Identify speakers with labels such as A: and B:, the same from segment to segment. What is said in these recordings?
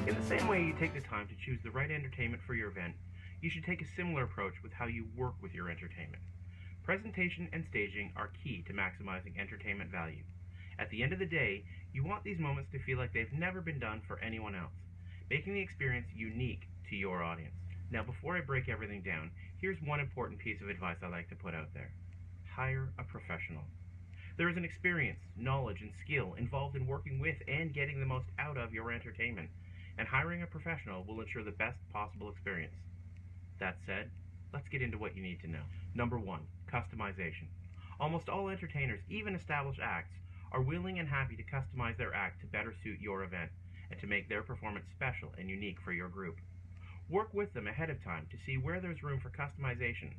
A: In the same way you take the time to choose the right entertainment for your event, you should take a similar approach with how you work with your entertainment. Presentation and staging are key to maximizing entertainment value. At the end of the day, you want these moments to feel like they've never been done for anyone else, making the experience unique to your audience. Now, before I break everything down, here's one important piece of advice I like to put out there. Hire a professional. There is an experience, knowledge, and skill involved in working with and getting the most out of your entertainment, and hiring a professional will ensure the best possible experience. That said, let's get into what you need to know. Number 1, customization. Almost all entertainers, even established acts, are willing and happy to customize their act to better suit your event and to make their performance special and unique for your group. Work with them ahead of time to see where there's room for customization.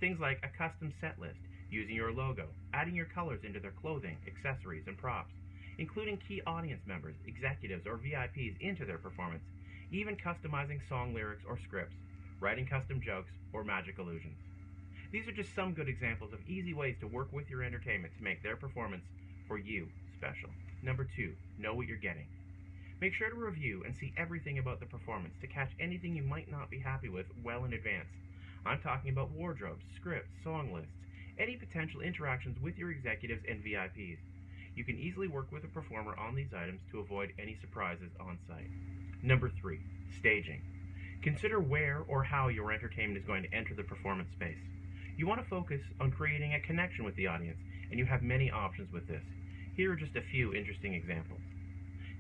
A: Things like a custom set list, using your logo, adding your colors into their clothing, accessories, and props, including key audience members, executives, or VIPs into their performance, even customizing song lyrics or scripts, writing custom jokes, or magic illusions. These are just some good examples of easy ways to work with your entertainment to make their performance for you special. Number 2, know what you're getting. Make sure to review and see everything about the performance to catch anything you might not be happy with well in advance. I'm talking about wardrobes, scripts, song lists, any potential interactions with your executives and VIPs. You can easily work with a performer on these items to avoid any surprises on site. Number 3, staging. Consider where or how your entertainment is going to enter the performance space. You want to focus on creating a connection with the audience, and you have many options with this. Here are just a few interesting examples.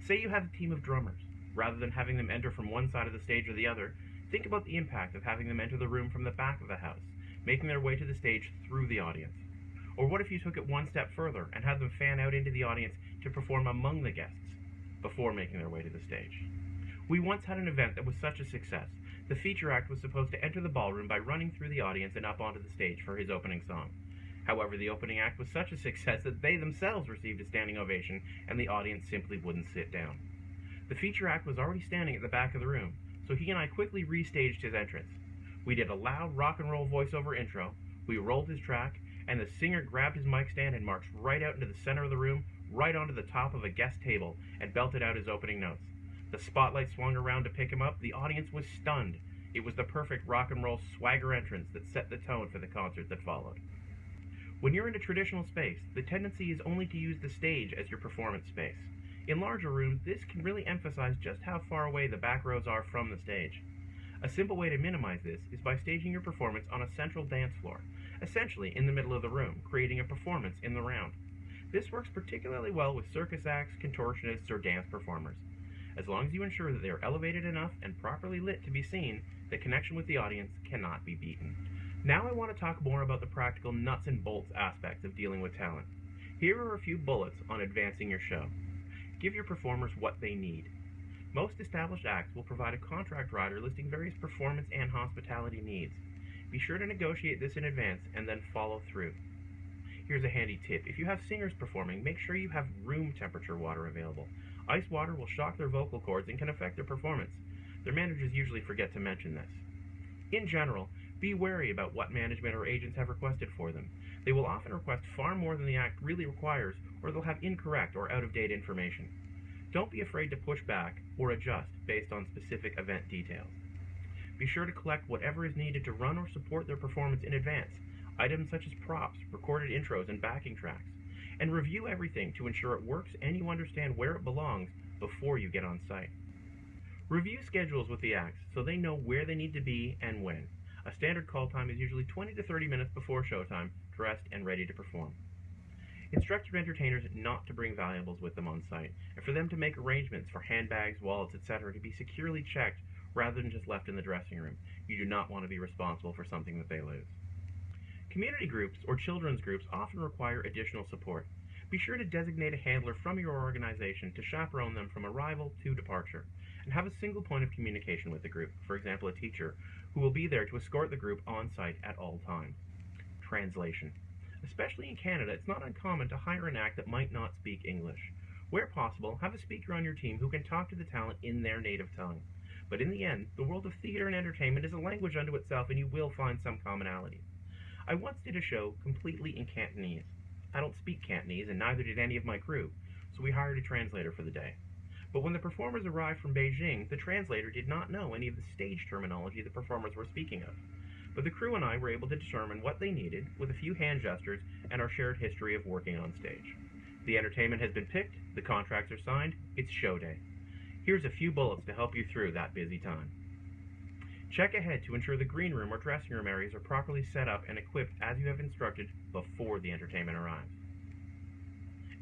A: Say you have a team of drummers. Rather than having them enter from one side of the stage or the other, think about the impact of having them enter the room from the back of the house, making their way to the stage through the audience. Or what if you took it one step further and had them fan out into the audience to perform among the guests before making their way to the stage? We once had an event that was such a success. The feature act was supposed to enter the ballroom by running through the audience and up onto the stage for his opening song. However, the opening act was such a success that they themselves received a standing ovation and the audience simply wouldn't sit down. The feature act was already standing at the back of the room, so he and I quickly restaged his entrance. We did a loud rock and roll voiceover intro, we rolled his track, and the singer grabbed his mic stand and marched right out into the center of the room, right onto the top of a guest table, and belted out his opening notes. The spotlight swung around to pick him up. The audience was stunned. It was the perfect rock and roll swagger entrance that set the tone for the concert that followed. When you're in a traditional space, the tendency is only to use the stage as your performance space. In larger rooms, this can really emphasize just how far away the back rows are from the stage. A simple way to minimize this is by staging your performance on a central dance floor, essentially in the middle of the room, creating a performance in the round. This works particularly well with circus acts, contortionists, or dance performers. As long as you ensure that they are elevated enough and properly lit to be seen, the connection with the audience cannot be beaten. Now I want to talk more about the practical nuts and bolts aspects of dealing with talent. Here are a few bullets on advancing your show. Give your performers what they need. Most established acts will provide a contract rider listing various performance and hospitality needs. Be sure to negotiate this in advance and then follow through. Here's a handy tip. If you have singers performing, make sure you have room temperature water available. Ice water will shock their vocal cords and can affect their performance. Their managers usually forget to mention this. In general, be wary about what management or agents have requested for them. They will often request far more than the act really requires, or they'll have incorrect or out-of-date information. Don't be afraid to push back or adjust based on specific event details. Be sure to collect whatever is needed to run or support their performance in advance, items such as props, recorded intros, and backing tracks, and review everything to ensure it works and you understand where it belongs before you get on site. Review schedules with the acts so they know where they need to be and when. A standard call time is usually 20 to 30 minutes before showtime, dressed and ready to perform. Instruct your entertainers not to bring valuables with them on site, and for them to make arrangements for handbags, wallets, etc. to be securely checked rather than just left in the dressing room. You do not want to be responsible for something that they lose. Community groups or children's groups often require additional support. Be sure to designate a handler from your organization to chaperone them from arrival to departure, and have a single point of communication with the group, for example a teacher, who will be there to escort the group on site at all times. Translation. Especially in Canada, it's not uncommon to hire an act that might not speak English. Where possible, have a speaker on your team who can talk to the talent in their native tongue. But in the end, the world of theater and entertainment is a language unto itself, and you will find some commonalities. I once did a show completely in Cantonese. I don't speak Cantonese, and neither did any of my crew, so we hired a translator for the day. But when the performers arrived from Beijing, the translator did not know any of the stage terminology the performers were speaking of. But the crew and I were able to determine what they needed with a few hand gestures and our shared history of working on stage. The entertainment has been picked, the contracts are signed, it's show day. Here's a few bullets to help you through that busy time. Check ahead to ensure the green room or dressing room areas are properly set up and equipped as you have instructed before the entertainment arrives.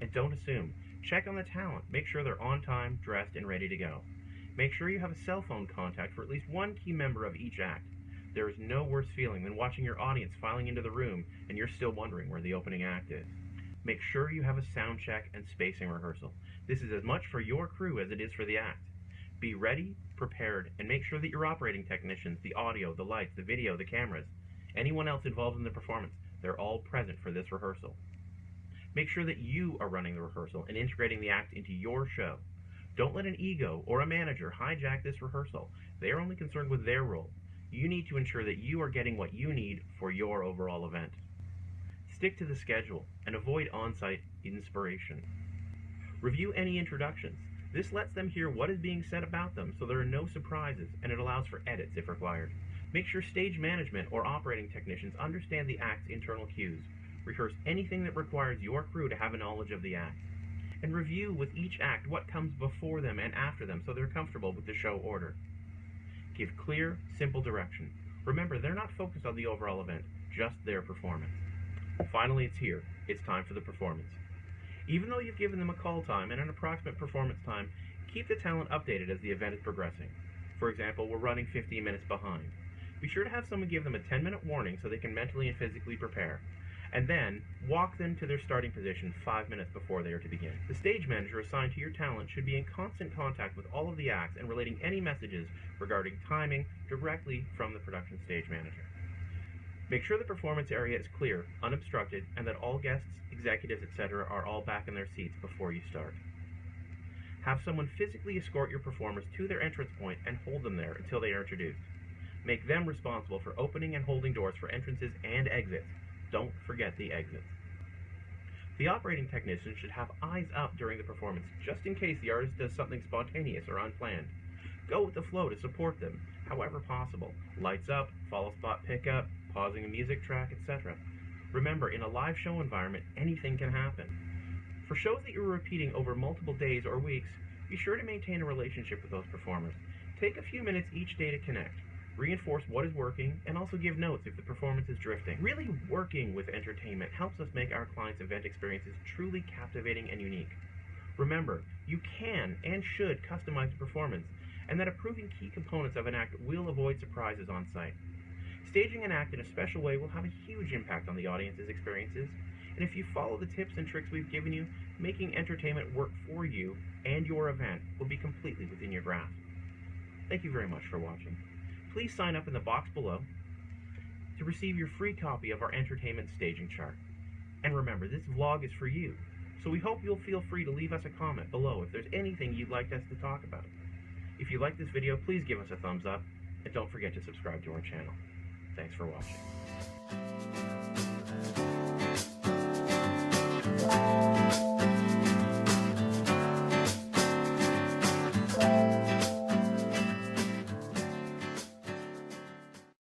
A: And don't assume. Check on the talent. Make sure they're on time, dressed, and ready to go. Make sure you have a cell phone contact for at least one key member of each act. There is no worse feeling than watching your audience filing into the room and you're still wondering where the opening act is. Make sure you have a sound check and spacing rehearsal. This is as much for your crew as it is for the act. Be ready, prepared, and make sure that your operating technicians, the audio, the lights, the video, the cameras, anyone else involved in the performance, they're all present for this rehearsal. Make sure that you are running the rehearsal and integrating the act into your show. Don't let an ego or a manager hijack this rehearsal. They are only concerned with their role. You need to ensure that you are getting what you need for your overall event. Stick to the schedule and avoid on-site inspiration. Review any introductions. This lets them hear what is being said about them so there are no surprises, and it allows for edits if required. Make sure stage management or operating technicians understand the act's internal cues. Rehearse anything that requires your crew to have a knowledge of the act. And review with each act what comes before them and after them so they're comfortable with the show order. Give clear, simple direction. Remember, they're not focused on the overall event, just their performance. Finally, it's here. It's time for the performance. Even though you've given them a call time and an approximate performance time, keep the talent updated as the event is progressing. For example, we're running 15 minutes behind. Be sure to have someone give them a 10-minute warning so they can mentally and physically prepare. And then, walk them to their starting position 5 minutes before they are to begin. The stage manager assigned to your talent should be in constant contact with all of the acts and relating any messages regarding timing directly from the production stage manager. Make sure the performance area is clear, unobstructed, and that all guests, executives, etc. are all back in their seats before you start. Have someone physically escort your performers to their entrance point and hold them there until they are introduced. Make them responsible for opening and holding doors for entrances and exits. Don't forget the exits. The operating technician should have eyes up during the performance, just in case the artist does something spontaneous or unplanned. Go with the flow to support them, however possible. Lights up, follow spot pickup, pausing a music track, etc. Remember, in a live show environment, anything can happen. For shows that you're repeating over multiple days or weeks, be sure to maintain a relationship with those performers. Take a few minutes each day to connect. Reinforce what is working, and also give notes if the performance is drifting. Really working with entertainment helps us make our clients' event experiences truly captivating and unique. Remember, you can and should customize the performance, and that approving key components of an act will avoid surprises on site. Staging an act in a special way will have a huge impact on the audience's experiences, and if you follow the tips and tricks we've given you, making entertainment work for you and your event will be completely within your grasp. Thank you very much for watching. Please sign up in the box below to receive your free copy of our entertainment staging chart. And remember, this vlog is for you, so we hope you'll feel free to leave us a comment below if there's anything you'd like us to talk about. If you like this video, please give us a thumbs up, and don't forget to subscribe to our channel. Thanks for watching.